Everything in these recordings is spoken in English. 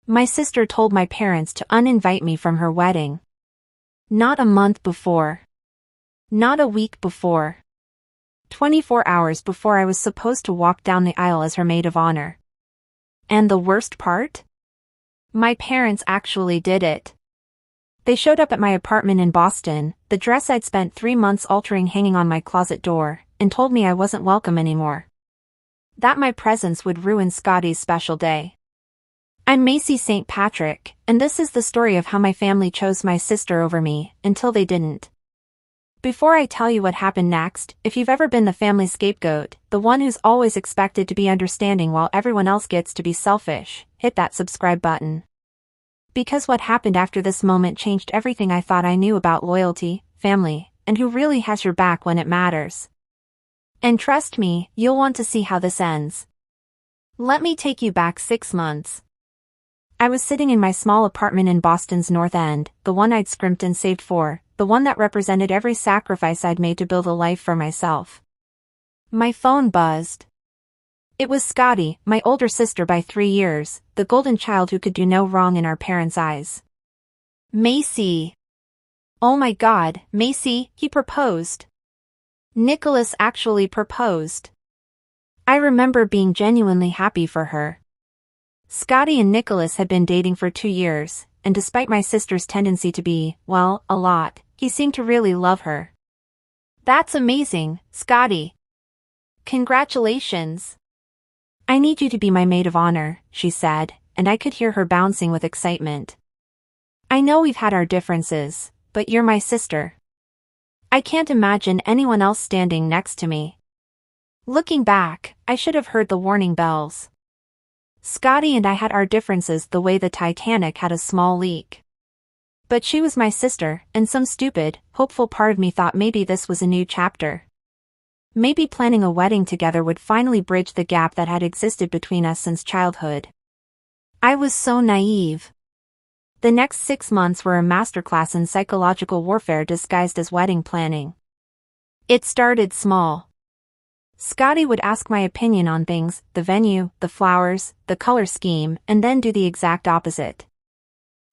My sister told my parents to uninvite me from her wedding. Not a month before. Not a week before. 24 hours before I was supposed to walk down the aisle as her maid of honor. And the worst part? My parents actually did it. They showed up at my apartment in Boston, the dress I'd spent 3 months altering hanging on my closet door, and told me I wasn't welcome anymore. That my presence would ruin Scotty's special day. I'm Macy St. Patrick, and this is the story of how my family chose my sister over me, until they didn't. Before I tell you what happened next, if you've ever been the family scapegoat, the one who's always expected to be understanding while everyone else gets to be selfish, hit that subscribe button. Because what happened after this moment changed everything I thought I knew about loyalty, family, and who really has your back when it matters. And trust me, you'll want to see how this ends. Let me take you back 6 months. I was sitting in my small apartment in Boston's North End, the one I'd scrimped and saved for, the one that represented every sacrifice I'd made to build a life for myself. My phone buzzed. It was Scotty, my older sister by 3 years, the golden child who could do no wrong in our parents' eyes. Macy. Oh my God, Macy, he proposed. Nicholas actually proposed. I remember being genuinely happy for her. Scotty and Nicholas had been dating for 2 years, and despite my sister's tendency to be, well, a lot, he seemed to really love her. That's amazing, Scotty. Congratulations. I need you to be my maid of honor, she said, and I could hear her bouncing with excitement. I know we've had our differences, but you're my sister. I can't imagine anyone else standing next to me. Looking back, I should have heard the warning bells. Scotty and I had our differences the way the Titanic had a small leak. But she was my sister, and some stupid, hopeful part of me thought maybe this was a new chapter. Maybe planning a wedding together would finally bridge the gap that had existed between us since childhood. I was so naive. The next 6 months were a masterclass in psychological warfare disguised as wedding planning. It started small. Scotty would ask my opinion on things, the venue, the flowers, the color scheme, and then do the exact opposite.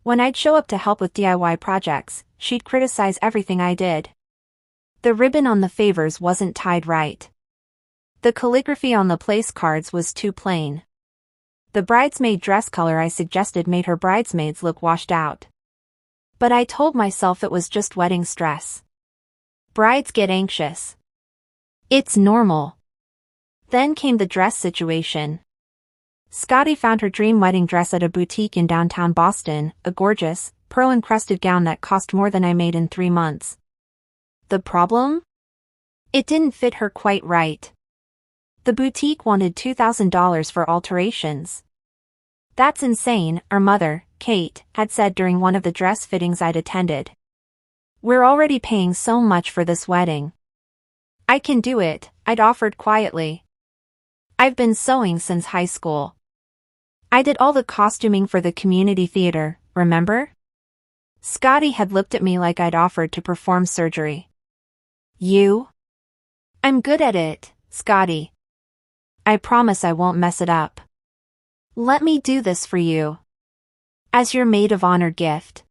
When I'd show up to help with DIY projects, she'd criticize everything I did. The ribbon on the favors wasn't tied right. The calligraphy on the place cards was too plain. The bridesmaid dress color I suggested made her bridesmaids look washed out. But I told myself it was just wedding stress. Brides get anxious. It's normal. Then came the dress situation. Scotty found her dream wedding dress at a boutique in downtown Boston, a gorgeous, pearl-encrusted gown that cost more than I made in 3 months. The problem? It didn't fit her quite right. The boutique wanted $2,000 for alterations. That's insane, our mother, Kate, had said during one of the dress fittings I'd attended. We're already paying so much for this wedding. I can do it, I'd offered quietly. I've been sewing since high school. I did all the costuming for the community theater, remember? Scotty had looked at me like I'd offered to perform surgery. You? I'm good at it, Scotty. I promise I won't mess it up. Let me do this for you. As your maid of honor gift.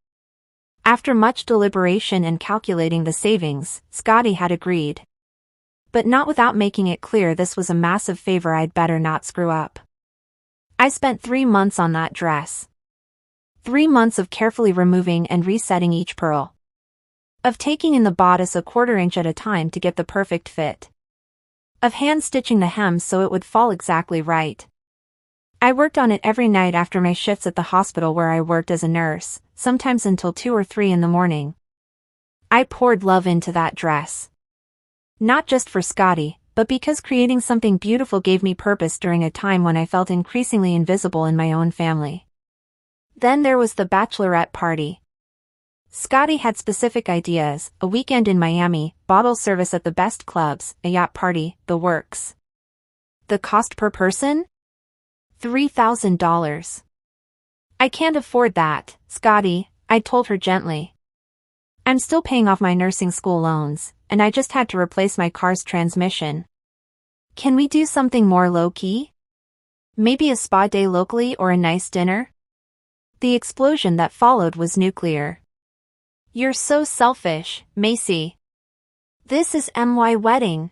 After much deliberation and calculating the savings, Scotty had agreed. But not without making it clear this was a massive favor I'd better not screw up. I spent 3 months on that dress. 3 months of carefully removing and resetting each pearl. Of taking in the bodice a 1/4 inch at a time to get the perfect fit. Of hand-stitching the hem so it would fall exactly right. I worked on it every night after my shifts at the hospital where I worked as a nurse, sometimes until 2 or 3 in the morning. I poured love into that dress. Not just for Scotty, but because creating something beautiful gave me purpose during a time when I felt increasingly invisible in my own family. Then there was the bachelorette party. Scotty had specific ideas, a weekend in Miami, bottle service at the best clubs, a yacht party, the works. The cost per person? $3,000. I can't afford that, Scotty, I told her gently. I'm still paying off my nursing school loans, and I just had to replace my car's transmission. Can we do something more low-key? Maybe a spa day locally or a nice dinner? The explosion that followed was nuclear. You're so selfish, Macy. This is my wedding.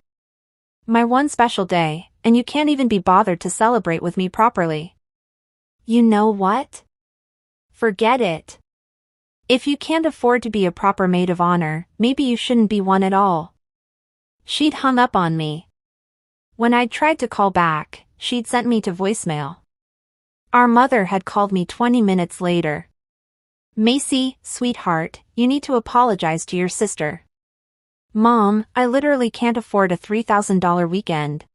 My one special day, and you can't even be bothered to celebrate with me properly. You know what? Forget it. If you can't afford to be a proper maid of honor, maybe you shouldn't be one at all. She'd hung up on me. When I'd tried to call back, she'd sent me to voicemail. Our mother had called me 20 minutes later. Macy, sweetheart, you need to apologize to your sister. Mom, I literally can't afford a $3,000 weekend.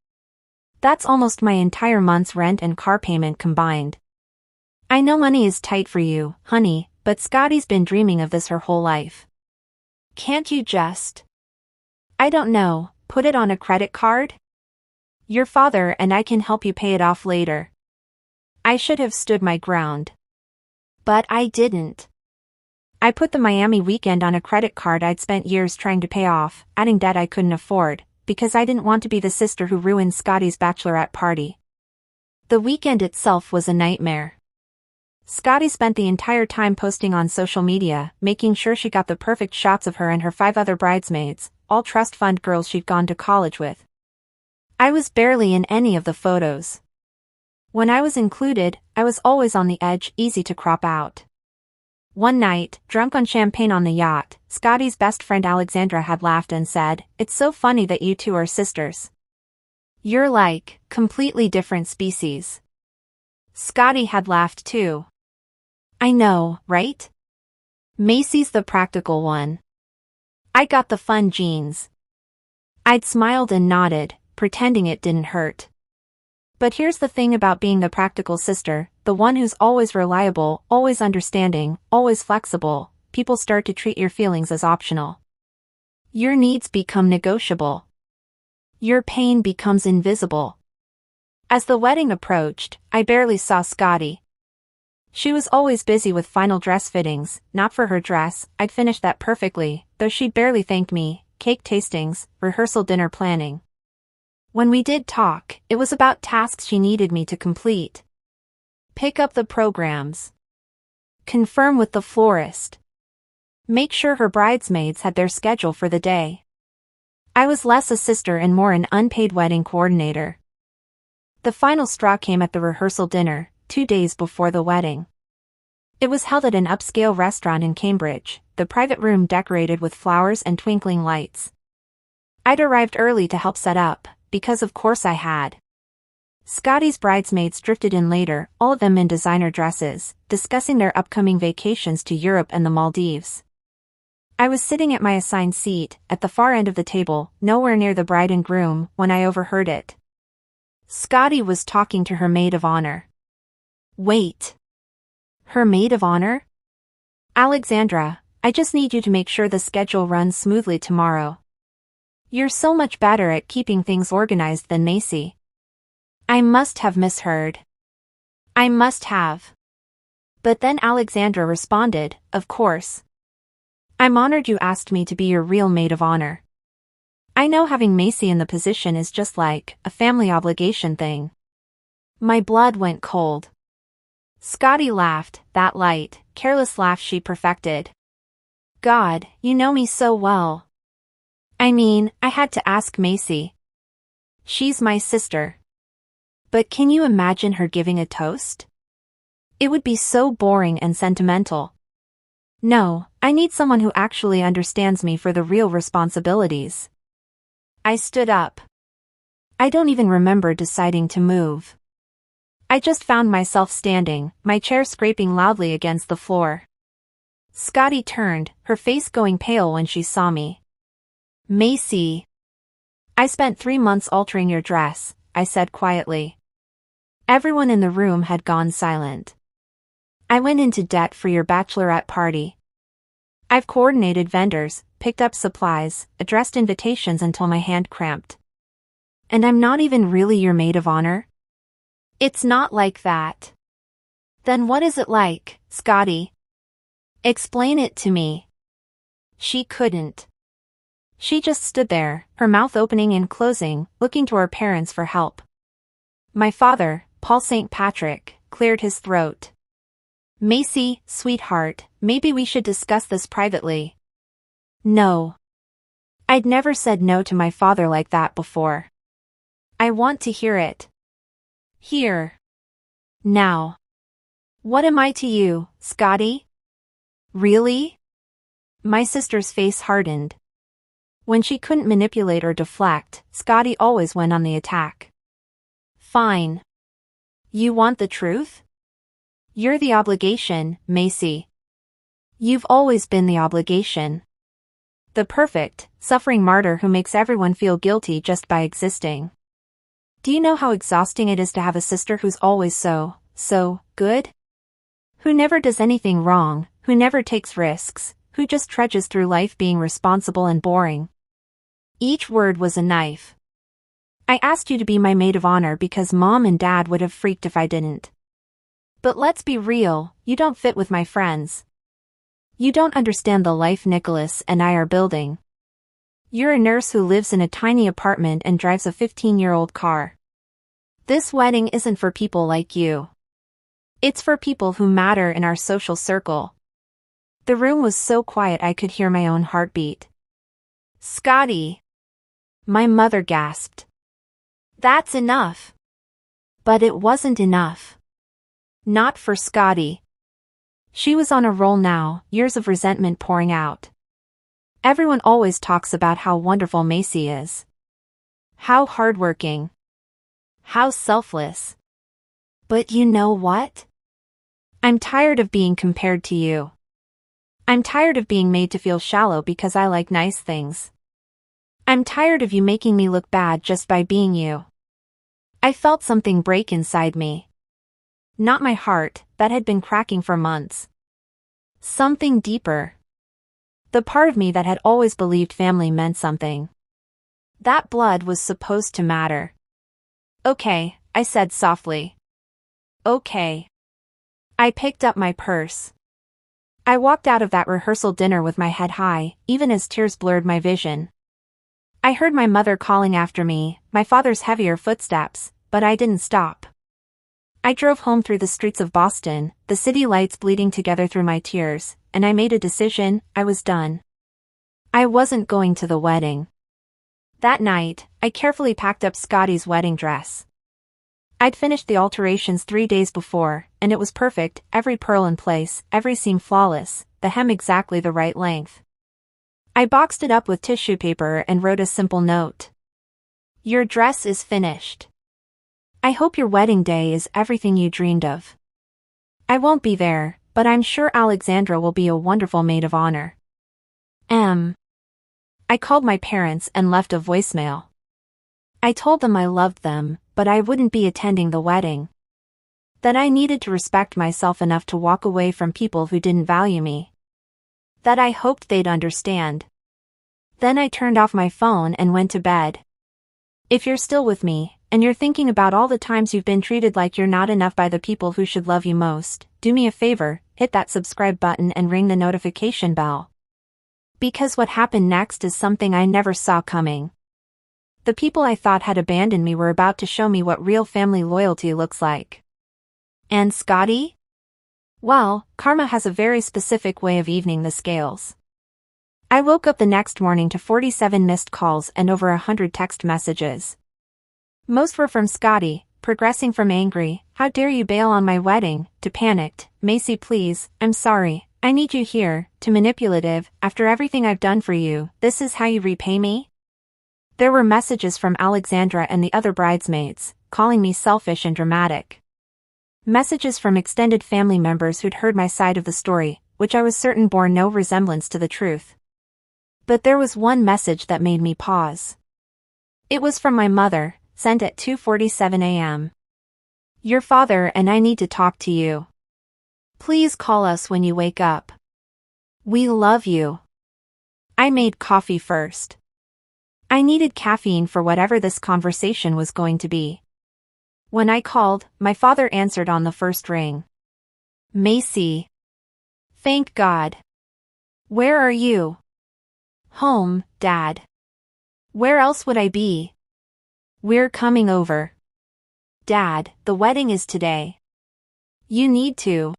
That's almost my entire month's rent and car payment combined. I know money is tight for you, honey, but Scotty's been dreaming of this her whole life. Can't you just... I don't know, put it on a credit card? Your father and I can help you pay it off later. I should have stood my ground. But I didn't. I put the Miami weekend on a credit card I'd spent years trying to pay off, adding debt I couldn't afford, because I didn't want to be the sister who ruined Scotty's bachelorette party. The weekend itself was a nightmare. Scotty spent the entire time posting on social media, making sure she got the perfect shots of her and her 5 other bridesmaids, all trust fund girls she'd gone to college with. I was barely in any of the photos. When I was included, I was always on the edge, easy to crop out. One night, drunk on champagne on the yacht, Scotty's best friend Alexandra had laughed and said, "It's so funny that you two are sisters. You're like, completely different species." Scotty had laughed too. I know, right? Macy's the practical one. I got the fun genes. I'd smiled and nodded, pretending it didn't hurt. But here's the thing about being the practical sister, the one who's always reliable, always understanding, always flexible, people start to treat your feelings as optional. Your needs become negotiable. Your pain becomes invisible. As the wedding approached, I barely saw Scotty. She was always busy with final dress fittings, not for her dress, I'd finished that perfectly, though she'd barely thanked me, cake tastings, rehearsal dinner planning. When we did talk, it was about tasks she needed me to complete. Pick up the programs. Confirm with the florist. Make sure her bridesmaids had their schedule for the day. I was less a sister and more an unpaid wedding coordinator. The final straw came at the rehearsal dinner, 2 days before the wedding. It was held at an upscale restaurant in Cambridge, the private room decorated with flowers and twinkling lights. I'd arrived early to help set up, because of course I had. Scotty's bridesmaids drifted in later, all of them in designer dresses, discussing their upcoming vacations to Europe and the Maldives. I was sitting at my assigned seat, at the far end of the table, nowhere near the bride and groom, when I overheard it. Scotty was talking to her maid of honor. Wait. Her maid of honor? Alexandra, I just need you to make sure the schedule runs smoothly tomorrow. You're so much better at keeping things organized than Macy. I must have misheard. I must have. But then Alexandra responded, of course. I'm honored you asked me to be your real maid of honor. I know having Macy in the position is just like a family obligation thing. My blood went cold. Scotty laughed, that light, careless laugh she perfected. God, you know me so well. I mean, I had to ask Macy. She's my sister. But can you imagine her giving a toast? It would be so boring and sentimental. No, I need someone who actually understands me for the real responsibilities. I stood up. I don't even remember deciding to move. I just found myself standing, my chair scraping loudly against the floor. Scotty turned, her face going pale when she saw me. Macy. I spent 3 months altering your dress, I said quietly. Everyone in the room had gone silent. I went into debt for your bachelorette party. I've coordinated vendors, picked up supplies, addressed invitations until my hand cramped. And I'm not even really your maid of honor? It's not like that. Then what is it like, Scotty? Explain it to me. She couldn't. She just stood there, her mouth opening and closing, looking to her parents for help. My father, Paul St. Patrick, cleared his throat. Macy, sweetheart, maybe we should discuss this privately. No. I'd never said no to my father like that before. I want to hear it. Here. Now. What am I to you, Scotty? Really? My sister's face hardened. When she couldn't manipulate or deflect, Scotty always went on the attack. Fine. You want the truth? You're the obligation, Macy. You've always been the obligation. The perfect, suffering martyr who makes everyone feel guilty just by existing. Do you know how exhausting it is to have a sister who's always so good? Who never does anything wrong, who never takes risks, who just trudges through life being responsible and boring. Each word was a knife. I asked you to be my maid of honor because Mom and Dad would have freaked if I didn't. But let's be real, you don't fit with my friends. You don't understand the life Nicholas and I are building. You're a nurse who lives in a tiny apartment and drives a 15-year-old car. This wedding isn't for people like you. It's for people who matter in our social circle. The room was so quiet I could hear my own heartbeat. Scotty! My mother gasped. That's enough. But it wasn't enough. Not for Scotty. She was on a roll now, years of resentment pouring out. Everyone always talks about how wonderful Macy is. How hardworking. How selfless. But you know what? I'm tired of being compared to you. I'm tired of being made to feel shallow because I like nice things. I'm tired of you making me look bad just by being you. I felt something break inside me. Not my heart, that had been cracking for months. Something deeper. The part of me that had always believed family meant something. That blood was supposed to matter. Okay, I said softly. Okay. I picked up my purse. I walked out of that rehearsal dinner with my head high, even as tears blurred my vision. I heard my mother calling after me, my father's heavier footsteps, but I didn't stop. I drove home through the streets of Boston, the city lights bleeding together through my tears, and I made a decision. I was done. I wasn't going to the wedding. That night, I carefully packed up Scotty's wedding dress. I'd finished the alterations 3 days before, and it was perfect, every pearl in place, every seam flawless, the hem exactly the right length. I boxed it up with tissue paper and wrote a simple note. Your dress is finished. I hope your wedding day is everything you dreamed of. I won't be there, but I'm sure Alexandra will be a wonderful maid of honor. I called my parents and left a voicemail. I told them I loved them, but I wouldn't be attending the wedding. That I needed to respect myself enough to walk away from people who didn't value me. That I hoped they'd understand. Then I turned off my phone and went to bed. If you're still with me, and you're thinking about all the times you've been treated like you're not enough by the people who should love you most, do me a favor, hit that subscribe button and ring the notification bell. Because what happened next is something I never saw coming. The people I thought had abandoned me were about to show me what real family loyalty looks like. And Scotty? Well, karma has a very specific way of evening the scales. I woke up the next morning to 47 missed calls and over 100 text messages. Most were from Scotty, progressing from angry, "How dare you bail on my wedding," to panicked, "Macy please, I'm sorry, I need you here," to manipulative, "After everything I've done for you, this is how you repay me?" There were messages from Alexandra and the other bridesmaids, calling me selfish and dramatic. Messages from extended family members who'd heard my side of the story, which I was certain bore no resemblance to the truth. But there was one message that made me pause. It was from my mother, sent at 2:47 a.m. "Your father and I need to talk to you. Please call us when you wake up. We love you." I made coffee first. I needed caffeine for whatever this conversation was going to be. When I called, my father answered on the first ring. "Macy." "Thank God. Where are you?" "Home, Dad." "Where else would I be?" "We're coming over." "Dad, the wedding is today. You need to."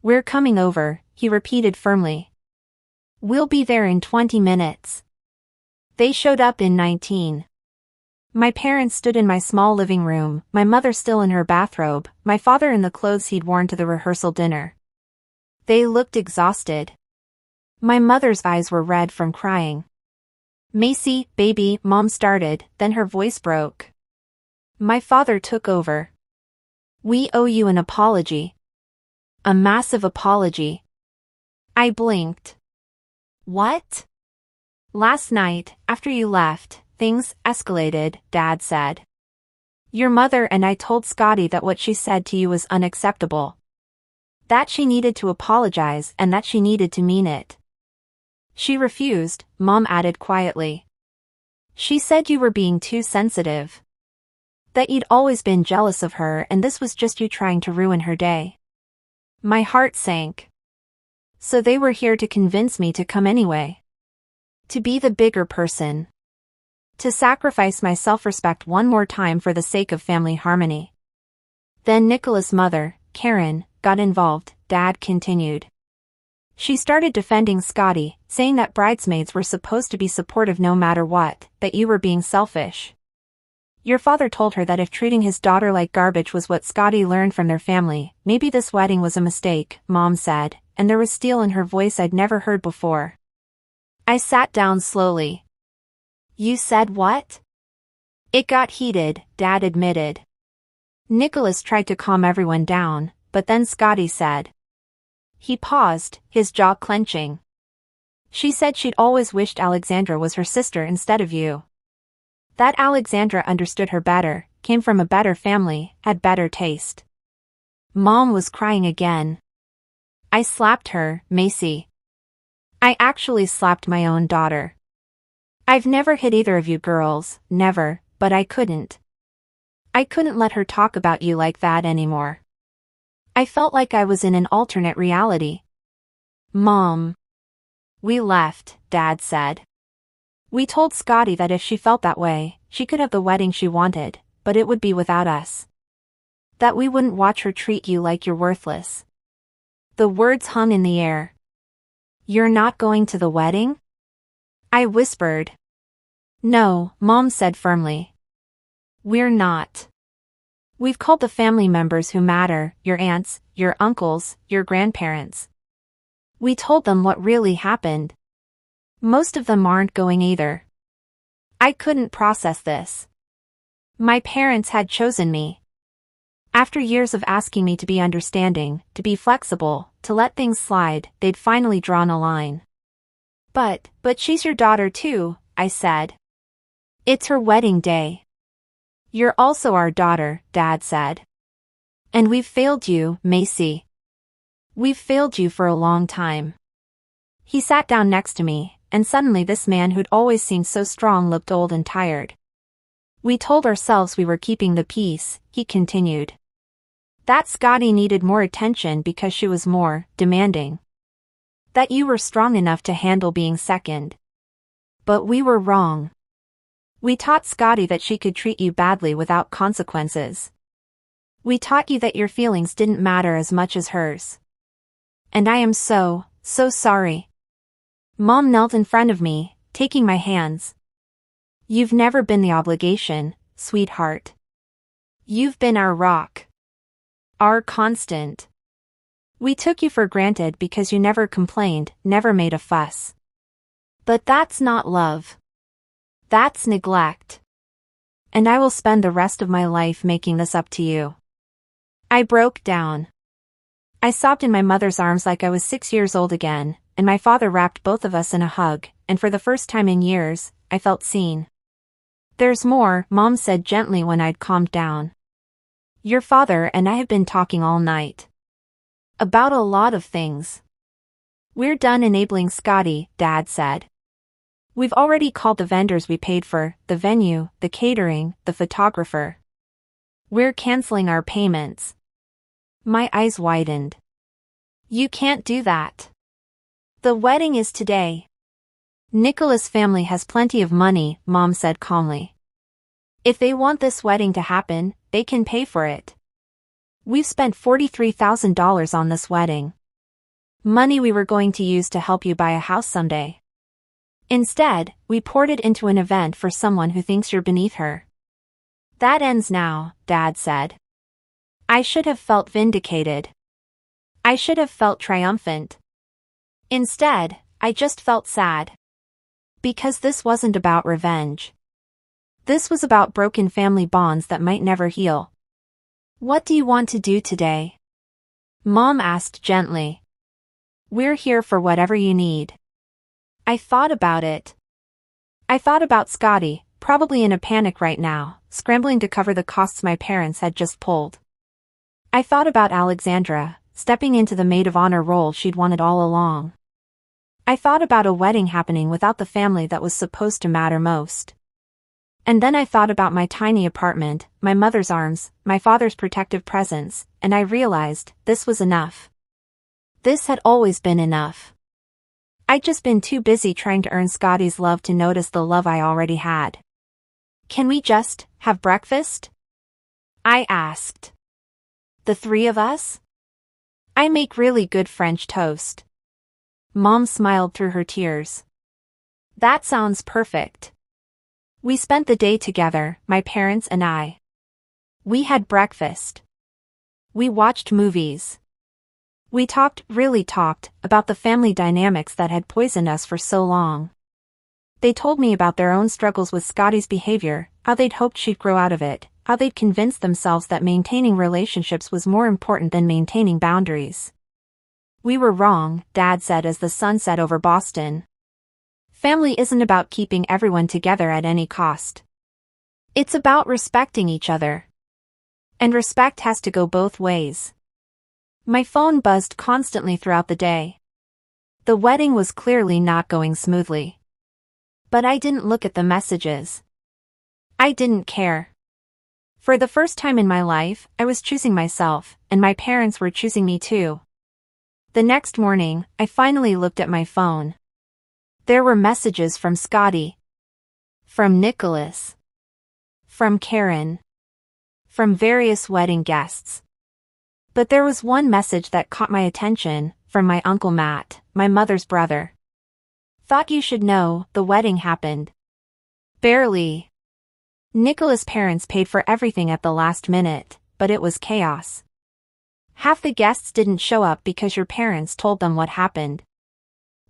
We're coming over, he repeated firmly. We'll be there in 20 minutes. They showed up in 19. My parents stood in my small living room, my mother still in her bathrobe, my father in the clothes he'd worn to the rehearsal dinner. They looked exhausted. My mother's eyes were red from crying. Macy, baby, Mom started, then her voice broke. My father took over. We owe you an apology. A massive apology. I blinked. What? Last night, after you left, things escalated, Dad said. Your mother and I told Scotty that what she said to you was unacceptable. That she needed to apologize and that she needed to mean it. She refused, Mom added quietly. She said you were being too sensitive. That you'd always been jealous of her and this was just you trying to ruin her day. My heart sank. So they were here to convince me to come anyway. To be the bigger person. To sacrifice my self-respect one more time for the sake of family harmony. Then Nicholas' mother, Karen, got involved, Dad continued. She started defending Scotty, saying that bridesmaids were supposed to be supportive no matter what, that you were being selfish. Your father told her that if treating his daughter like garbage was what Scotty learned from their family, maybe this wedding was a mistake, Mom said, and there was steel in her voice I'd never heard before. I sat down slowly. You said what? It got heated, Dad admitted. Nicholas tried to calm everyone down, but then Scotty said. He paused, his jaw clenching. She said she'd always wished Alexandra was her sister instead of you. That Alexandra understood her better, came from a better family, had better taste. Mom was crying again. I slapped her, Macy. I actually slapped my own daughter. I've never hit either of you girls, never, but I couldn't. I couldn't let her talk about you like that anymore. I felt like I was in an alternate reality. Mom. We left, Dad said. We told Scotty that if she felt that way, she could have the wedding she wanted, but it would be without us. That we wouldn't watch her treat you like you're worthless. The words hung in the air. You're not going to the wedding? I whispered. No, Mom said firmly. We're not. We've called the family members who matter, your aunts, your uncles, your grandparents. We told them what really happened. Most of them aren't going either. I couldn't process this. My parents had chosen me. After years of asking me to be understanding, to be flexible, to let things slide, they'd finally drawn a line. But she's your daughter too, I said. It's her wedding day. You're also our daughter, Dad said. And we've failed you, Macy. We've failed you for a long time. He sat down next to me, and suddenly this man who'd always seemed so strong looked old and tired. We told ourselves we were keeping the peace, he continued. That Scotty needed more attention because she was more demanding. That you were strong enough to handle being second. But we were wrong. We taught Scotty that she could treat you badly without consequences. We taught you that your feelings didn't matter as much as hers. And I am so sorry. Mom knelt in front of me, taking my hands. You've never been the obligation, sweetheart. You've been our rock. Our constant. We took you for granted because you never complained, never made a fuss. But that's not love. That's neglect. And I will spend the rest of my life making this up to you. I broke down. I sobbed in my mother's arms like I was 6 years old again, and my father wrapped both of us in a hug, and for the first time in years, I felt seen. There's more, Mom said gently when I'd calmed down. Your father and I have been talking all night. About a lot of things. We're done enabling Scotty, Dad said. We've already called the vendors we paid for, the venue, the catering, the photographer. We're canceling our payments. My eyes widened. You can't do that. The wedding is today. Nicholas' family has plenty of money, Mom said calmly. If they want this wedding to happen, they can pay for it. We've spent $43,000 on this wedding. Money we were going to use to help you buy a house someday. Instead, we poured it into an event for someone who thinks you're beneath her. That ends now, Dad said. I should have felt vindicated. I should have felt triumphant. Instead, I just felt sad. Because this wasn't about revenge. This was about broken family bonds that might never heal. What do you want to do today? Mom asked gently. We're here for whatever you need. I thought about it. I thought about Scotty, probably in a panic right now, scrambling to cover the costs my parents had just pulled. I thought about Alexandra, stepping into the maid of honor role she'd wanted all along. I thought about a wedding happening without the family that was supposed to matter most. And then I thought about my tiny apartment, my mother's arms, my father's protective presence, and I realized this was enough. This had always been enough. I'd just been too busy trying to earn Scotty's love to notice the love I already had. Can we just have breakfast? I asked. The three of us? I make really good French toast. Mom smiled through her tears. That sounds perfect. We spent the day together, my parents and I. We had breakfast. We watched movies. We really talked, about the family dynamics that had poisoned us for so long. They told me about their own struggles with Scotty's behavior, how they'd hoped she'd grow out of it, how they'd convinced themselves that maintaining relationships was more important than maintaining boundaries. We were wrong, Dad said as the sun set over Boston. Family isn't about keeping everyone together at any cost. It's about respecting each other. And respect has to go both ways. My phone buzzed constantly throughout the day. The wedding was clearly not going smoothly. But I didn't look at the messages. I didn't care. For the first time in my life, I was choosing myself, and my parents were choosing me too. The next morning, I finally looked at my phone. There were messages from Scotty. From Nicholas. From Karen. From various wedding guests. But there was one message that caught my attention, from my Uncle Matt, my mother's brother. Thought you should know, the wedding happened. Barely. Nicholas' parents paid for everything at the last minute, but it was chaos. Half the guests didn't show up because your parents told them what happened.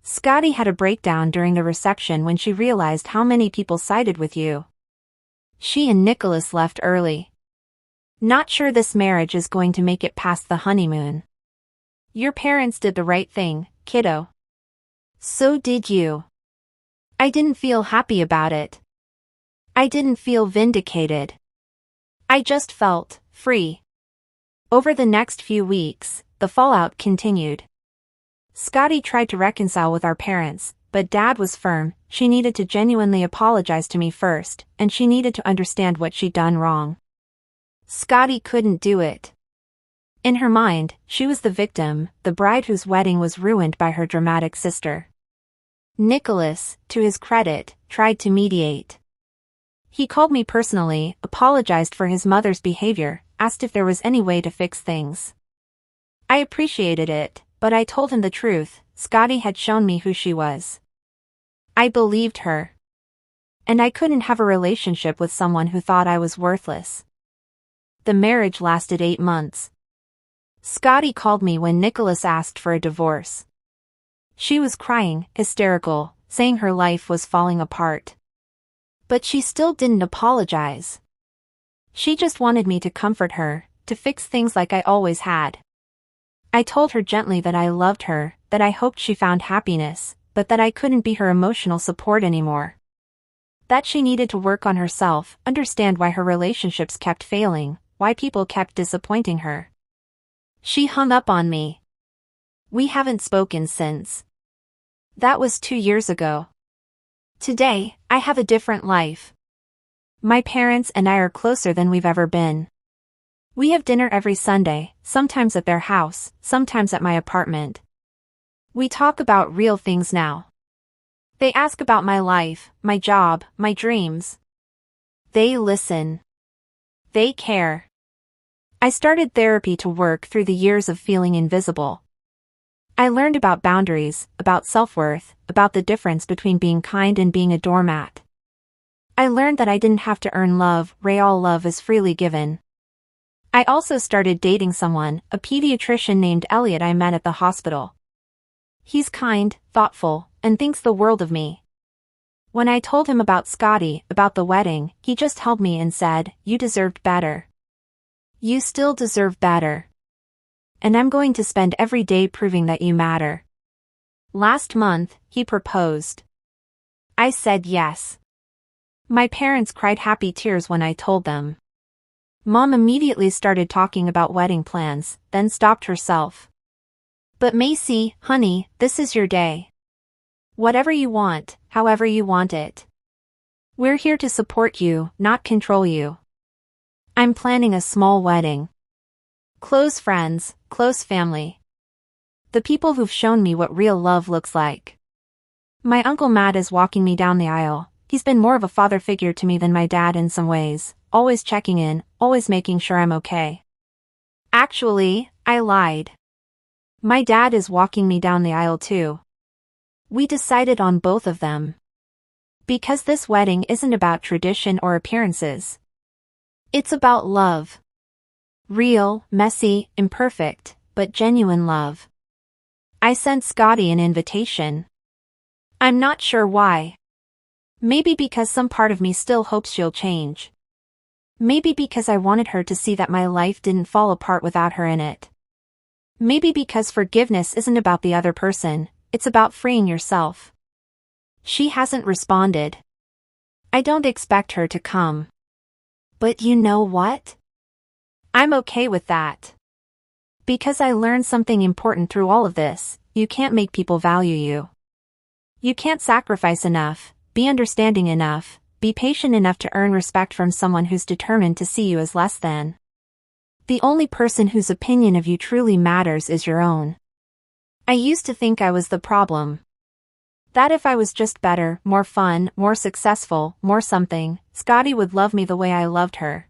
Scotty had a breakdown during the reception when she realized how many people sided with you. She and Nicholas left early. Not sure this marriage is going to make it past the honeymoon. Your parents did the right thing, kiddo. So did you. I didn't feel happy about it. I didn't feel vindicated. I just felt free. Over the next few weeks, the fallout continued. Scotty tried to reconcile with our parents, but Dad was firm. She needed to genuinely apologize to me first, and she needed to understand what she'd done wrong. Scotty couldn't do it. In her mind, she was the victim, the bride whose wedding was ruined by her dramatic sister. Nicholas, to his credit, tried to mediate. He called me personally, apologized for his mother's behavior, asked if there was any way to fix things. I appreciated it, but I told him the truth. Scotty had shown me who she was. I believed her. And I couldn't have a relationship with someone who thought I was worthless. The marriage lasted 8 months. Scotty called me when Nicholas asked for a divorce. She was crying, hysterical, saying her life was falling apart. But she still didn't apologize. She just wanted me to comfort her, to fix things like I always had. I told her gently that I loved her, that I hoped she found happiness, but that I couldn't be her emotional support anymore. That she needed to work on herself, understand why her relationships kept failing, why people kept disappointing her. She hung up on me. We haven't spoken since. That was 2 years ago. Today, I have a different life. My parents and I are closer than we've ever been. We have dinner every Sunday, sometimes at their house, sometimes at my apartment. We talk about real things now. They ask about my life, my job, my dreams. They listen. They care. I started therapy to work through the years of feeling invisible. I learned about boundaries, about self-worth, about the difference between being kind and being a doormat. I learned that I didn't have to earn love, real love is freely given. I also started dating someone, a pediatrician named Elliot I met at the hospital. He's kind, thoughtful, and thinks the world of me. When I told him about Scotty, about the wedding, he just held me and said, "You deserved better. You still deserve better. And I'm going to spend every day proving that you matter." Last month, he proposed. I said yes. My parents cried happy tears when I told them. Mom immediately started talking about wedding plans, then stopped herself. "But Macy, honey, this is your day. Whatever you want, however you want it. We're here to support you, not control you. I'm planning a small wedding. Close friends, close family. The people who've shown me what real love looks like. My Uncle Matt is walking me down the aisle. He's been more of a father figure to me than my dad in some ways, always checking in, always making sure I'm okay." Actually, I lied. My dad is walking me down the aisle too. We decided on both of them. Because this wedding isn't about tradition or appearances. It's about love. Real, messy, imperfect, but genuine love. I sent Scotty an invitation. I'm not sure why. Maybe because some part of me still hopes she'll change. Maybe because I wanted her to see that my life didn't fall apart without her in it. Maybe because forgiveness isn't about the other person, it's about freeing yourself. She hasn't responded. I don't expect her to come. But you know what? I'm okay with that. Because I learned something important through all of this: you can't make people value you. You can't sacrifice enough, be understanding enough, be patient enough to earn respect from someone who's determined to see you as less than. The only person whose opinion of you truly matters is your own. I used to think I was the problem. That if I was just better, more fun, more successful, more something, Scotty would love me the way I loved her.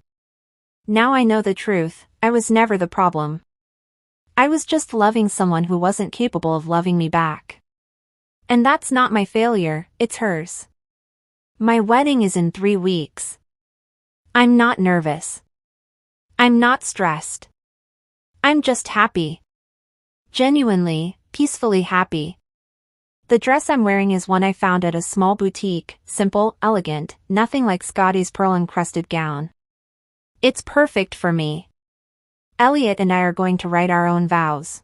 Now I know the truth, I was never the problem. I was just loving someone who wasn't capable of loving me back. And that's not my failure, it's hers. My wedding is in 3 weeks. I'm not nervous. I'm not stressed. I'm just happy. Genuinely, peacefully happy. The dress I'm wearing is one I found at a small boutique, simple, elegant, nothing like Scotty's pearl-encrusted gown. It's perfect for me. Elliot and I are going to write our own vows.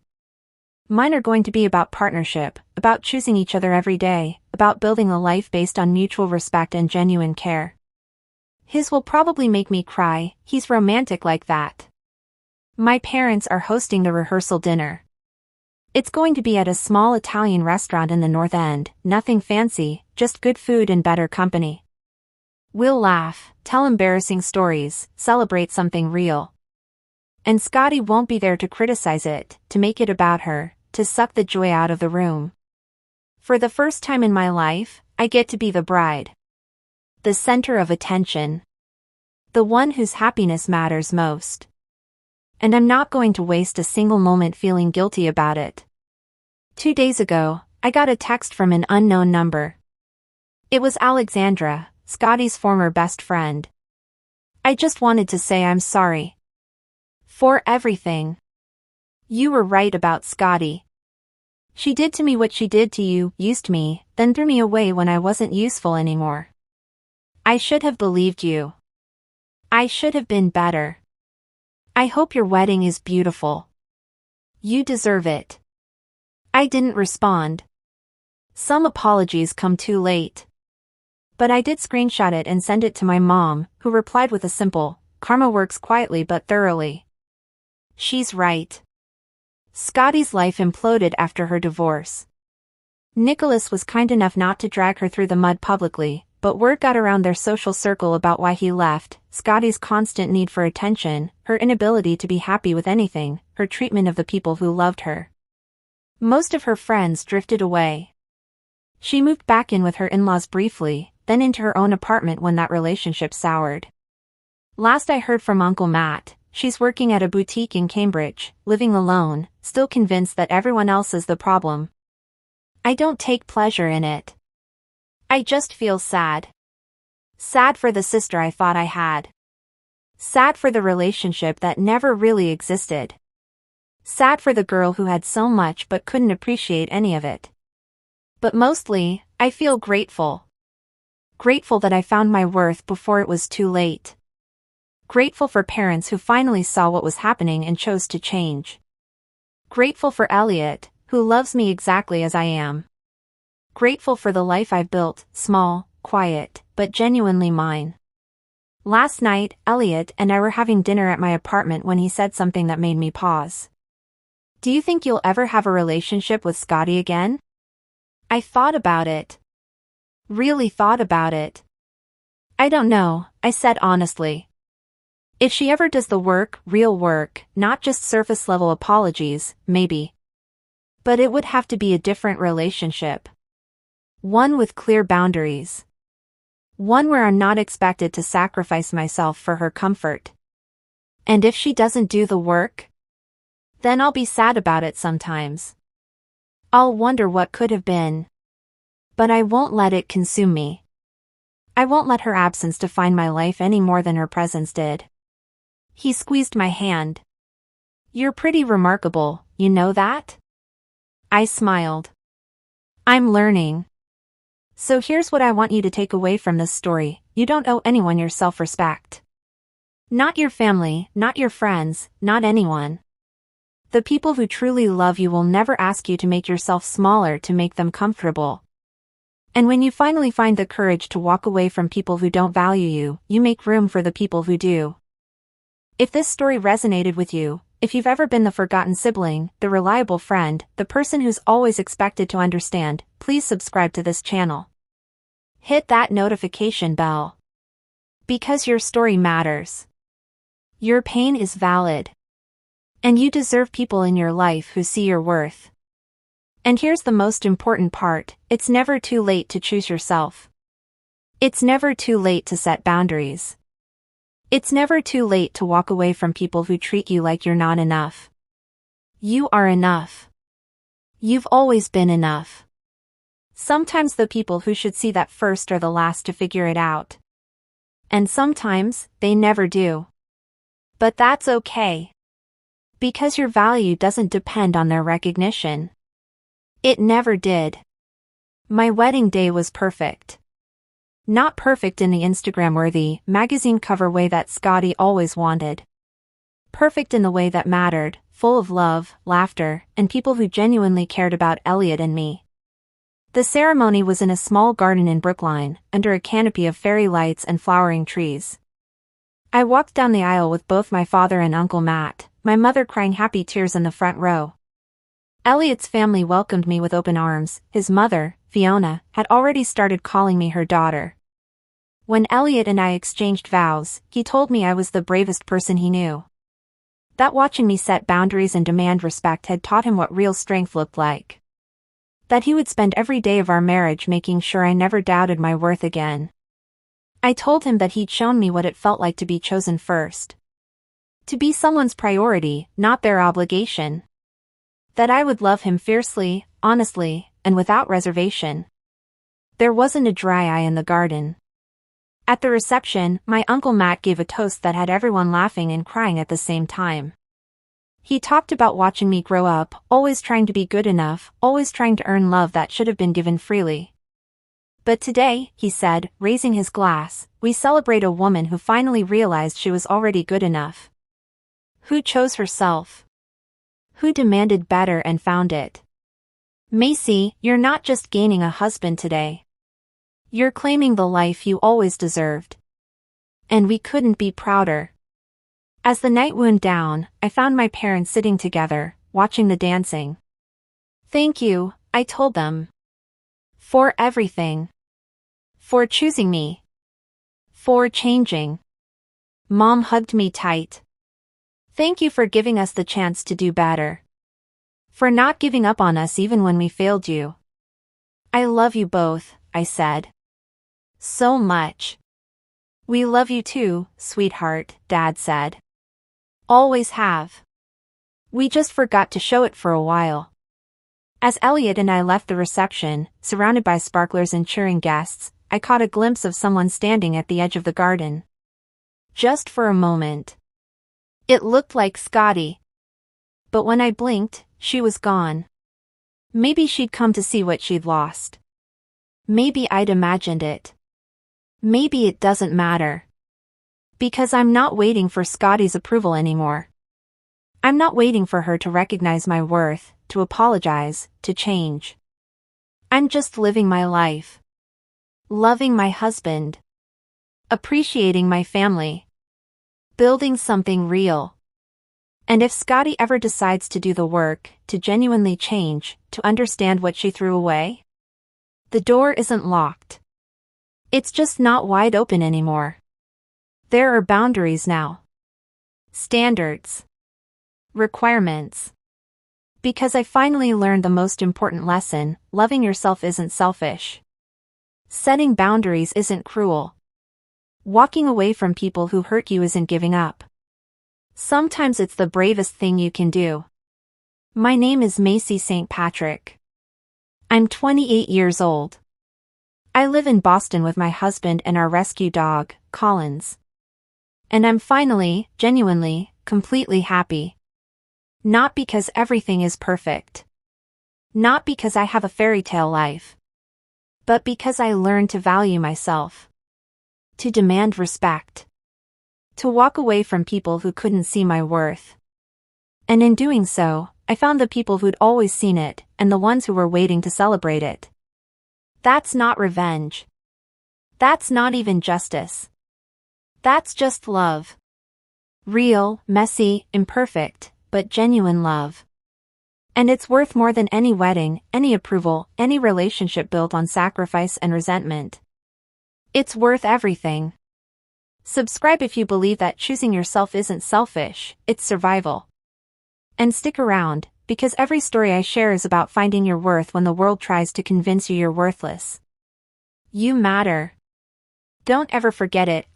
Mine are going to be about partnership, about choosing each other every day, about building a life based on mutual respect and genuine care. His will probably make me cry, he's romantic like that. My parents are hosting the rehearsal dinner. It's going to be at a small Italian restaurant in the North End, nothing fancy, just good food and better company. We'll laugh, tell embarrassing stories, celebrate something real. And Scotty won't be there to criticize it, to make it about her, to suck the joy out of the room. For the first time in my life, I get to be the bride. The center of attention. The one whose happiness matters most. And I'm not going to waste a single moment feeling guilty about it. 2 days ago, I got a text from an unknown number. It was Alexandra, Scotty's former best friend. I just wanted to say I'm sorry. For everything. You were right about Scotty. She did to me what she did to you, used me, then threw me away when I wasn't useful anymore. I should have believed you. I should have been better. I hope your wedding is beautiful. You deserve it. I didn't respond. Some apologies come too late. But I did screenshot it and send it to my mom, who replied with a simple, "Karma works quietly but thoroughly." She's right. Scotty's life imploded after her divorce. Nicholas was kind enough not to drag her through the mud publicly, but word got around their social circle about why he left: Scotty's constant need for attention, her inability to be happy with anything, her treatment of the people who loved her. Most of her friends drifted away. She moved back in with her in-laws briefly, then into her own apartment when that relationship soured. Last I heard from Uncle Matt, she's working at a boutique in Cambridge, living alone, still convinced that everyone else is the problem. I don't take pleasure in it. I just feel sad. Sad for the sister I thought I had. Sad for the relationship that never really existed. Sad for the girl who had so much but couldn't appreciate any of it. But mostly, I feel grateful. Grateful that I found my worth before it was too late. Grateful for parents who finally saw what was happening and chose to change. Grateful for Elliot, who loves me exactly as I am. Grateful for the life I've built, small, quiet, but genuinely mine. Last night, Elliot and I were having dinner at my apartment when he said something that made me pause. Do you think you'll ever have a relationship with Scotty again? I thought about it. Really thought about it. I don't know, I said honestly. If she ever does the work, real work, not just surface-level apologies, maybe. But it would have to be a different relationship. One with clear boundaries. One where I'm not expected to sacrifice myself for her comfort. And if she doesn't do the work, then I'll be sad about it sometimes. I'll wonder what could have been. But I won't let it consume me. I won't let her absence define my life any more than her presence did. He squeezed my hand. You're pretty remarkable, you know that? I smiled. I'm learning. So here's what I want you to take away from this story. You don't owe anyone your self-respect. Not your family, not your friends, not anyone. The people who truly love you will never ask you to make yourself smaller to make them comfortable. And when you finally find the courage to walk away from people who don't value you, you make room for the people who do. If this story resonated with you, if you've ever been the forgotten sibling, the reliable friend, the person who's always expected to understand, please subscribe to this channel. Hit that notification bell. Because your story matters. Your pain is valid. And you deserve people in your life who see your worth. And here's the most important part, it's never too late to choose yourself. It's never too late to set boundaries. It's never too late to walk away from people who treat you like you're not enough. You are enough. You've always been enough. Sometimes the people who should see that first are the last to figure it out. And sometimes, they never do. But that's okay. Because your value doesn't depend on their recognition. It never did. My wedding day was perfect. Not perfect in the Instagram-worthy, magazine cover way that Scotty always wanted. Perfect in the way that mattered, full of love, laughter, and people who genuinely cared about Elliot and me. The ceremony was in a small garden in Brookline, under a canopy of fairy lights and flowering trees. I walked down the aisle with both my father and Uncle Matt, my mother crying happy tears in the front row. Elliot's family welcomed me with open arms. His mother, Fiona, had already started calling me her daughter. When Elliot and I exchanged vows, he told me I was the bravest person he knew. That watching me set boundaries and demand respect had taught him what real strength looked like. That he would spend every day of our marriage making sure I never doubted my worth again. I told him that he'd shown me what it felt like to be chosen first. To be someone's priority, not their obligation. That I would love him fiercely, honestly, and without reservation. There wasn't a dry eye in the garden. At the reception, my Uncle Matt gave a toast that had everyone laughing and crying at the same time. He talked about watching me grow up, always trying to be good enough, always trying to earn love that should have been given freely. But today, he said, raising his glass, we celebrate a woman who finally realized she was already good enough. Who chose herself. Who demanded better and found it. Macy, you're not just gaining a husband today. You're claiming the life you always deserved. And we couldn't be prouder. As the night wound down, I found my parents sitting together, watching the dancing. Thank you, I told them. For everything. For choosing me. For changing. Mom hugged me tight. Thank you for giving us the chance to do better. For not giving up on us even when we failed you. I love you both, I said. So much. We love you too, sweetheart, Dad said. Always have. We just forgot to show it for a while. As Elliot and I left the reception, surrounded by sparklers and cheering guests, I caught a glimpse of someone standing at the edge of the garden. Just for a moment. It looked like Scotty. But when I blinked, she was gone. Maybe she'd come to see what she'd lost. Maybe I'd imagined it. Maybe it doesn't matter. Because I'm not waiting for Scotty's approval anymore. I'm not waiting for her to recognize my worth, to apologize, to change. I'm just living my life. Loving my husband. Appreciating my family. Building something real. And if Scotty ever decides to do the work, to genuinely change, to understand what she threw away, the door isn't locked. It's just not wide open anymore. There are boundaries now. Standards. Requirements. Because I finally learned the most important lesson: loving yourself isn't selfish. Setting boundaries isn't cruel. Walking away from people who hurt you isn't giving up. Sometimes it's the bravest thing you can do. My name is Macy St. Patrick. I'm 28 years old. I live in Boston with my husband and our rescue dog, Collins. And I'm finally, genuinely, completely happy. Not because everything is perfect. Not because I have a fairy tale life. But because I learned to value myself. To demand respect. To walk away from people who couldn't see my worth. And in doing so, I found the people who'd always seen it, and the ones who were waiting to celebrate it. That's not revenge. That's not even justice. That's just love. Real, messy, imperfect, but genuine love. And it's worth more than any wedding, any approval, any relationship built on sacrifice and resentment. It's worth everything. Subscribe if you believe that choosing yourself isn't selfish, it's survival. And stick around, because every story I share is about finding your worth when the world tries to convince you you're worthless. You matter. Don't ever forget it, ***.